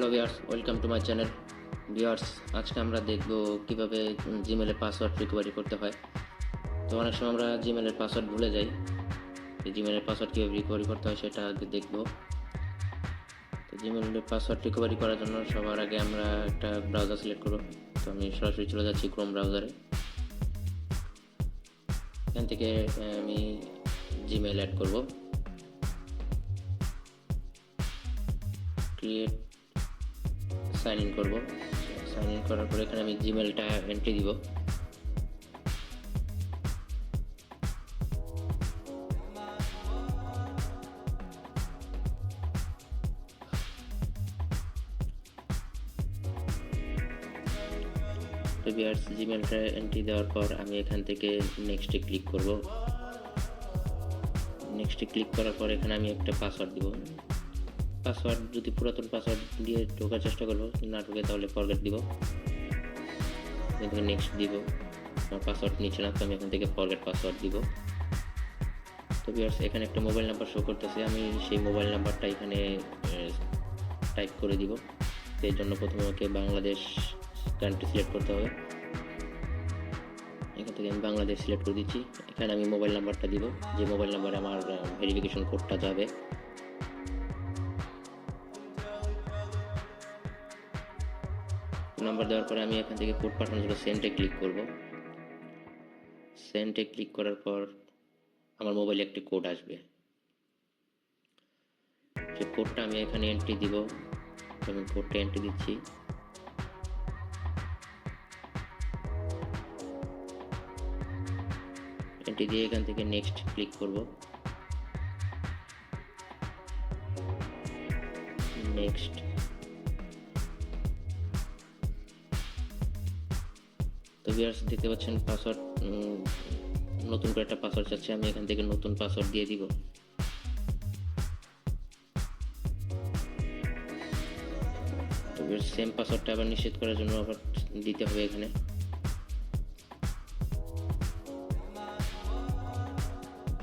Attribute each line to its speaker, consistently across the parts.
Speaker 1: Hello viewers, welcome to my channel. Viewers, আজকে আমরা দেখব কিভাবে জিমেলের পাসওয়ার্ড রিকভারি করতে হয়। তো অনেক সময় আমরা জিমেলের পাসওয়ার্ড ভুলে যাই। এই জিমেলের পাসওয়ার্ড কীভাবে রিকভারি করতে হয় সেটা আগে দেখব। তো জিমেলের পাসওয়ার্ড রিকভারি করার জন্য সবার আগে আমরা একটা ব্রাউজার সিলেক্ট করব। তো আমি সরাসরি চলে যাচ্ছি ক্রোম ব্রাউজারে। এখান থেকে আমি জিমেল অ্যাড করব। ক্রিয়েট সাইন ইন করব। সাইন ইন করার পরে এখানে আমি জিমেলটা এন্ট্রি দিব। তো ভিউয়ার্স, জিমেলটা এন্ট্রি দেওয়ার পর আমি এখান থেকে নেক্সটে ক্লিক করব। নেক্সটে ক্লিক করার পর এখানে আমি একটা পাসওয়ার্ড দিব। পাসওয়ার্ড যদি পুরাতন পাসওয়ার্ড দিয়ে ঢোকার চেষ্টা করবো, না ঢুকে তাহলে ফরগেট দিব। এখান থেকে নেক্সট দিব। আমার পাসওয়ার্ড নিচ্ছে না, তো আমি এখান থেকে ফরগেট পাসওয়ার্ড দিব। তো ভিউয়ার্স, এখানে একটা মোবাইল নাম্বার শো করতেছে, আমি সেই মোবাইল নাম্বারটা এখানে টাইপ করে দিব। তো এর জন্য প্রথমে আমাকে বাংলাদেশ কান্ট্রি সিলেক্ট করতে হবে। এখান থেকে আমি বাংলাদেশ সিলেক্ট করে দিচ্ছি। এখানে আমি মোবাইল নাম্বারটা দিব, যে মোবাইল নাম্বারে আমার ভেরিফিকেশন কোডটা যাবে। নাম্বার দেওয়ার পরে আমি এখান থেকে কোড পাঠানোর জন্য সেন্ডে ক্লিক করব। সেন্ডে ক্লিক করার পর আমার মোবাইলে একটি কোড আসবে। সেই কোডটা আমি এখানে এন্ট্রি দিব। আমি কোডটা এন্ট্রি দিচ্ছি। এন্ট্রি দিয়ে এখান থেকে নেক্সট ক্লিক করব। নেক্সট। তো ভিউয়ার্স, দেখতে পাচ্ছেন পাসওয়ার্ড নতুন করে একটা পাসওয়ার্ড চাচ্ছে, আমি এখান থেকে নতুন পাসওয়ার্ড দিয়ে দিব। তো ভিউয়ার্স, সেম পাসওয়ার্ডটা আবার নিশ্চিত করার জন্য আবার দিতে হবে এখানে।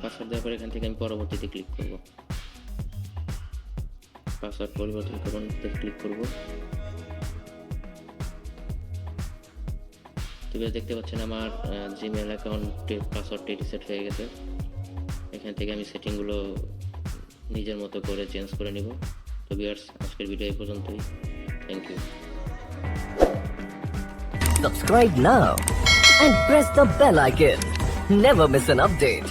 Speaker 1: পাসওয়ার্ড দেওয়ার পর এখান থেকে আমি পরবর্তীতে ক্লিক করব। পাসওয়ার্ড পরিবর্তন করুন, ক্লিক করব। তো দেখতে পাচ্ছেন আমার জিমেল অ্যাকাউন্টের পাসওয়ার্ডটি রিসেট হয়ে গেছে। এখান থেকে আমি সেটিংগুলো নিজের মতো করে চেঞ্জ করে নিব। তো ভিউয়ার্স, আজকের ভিডিও এই পর্যন্তই। Thank you.
Speaker 2: Subscribe now and press the bell icon. Never miss an update.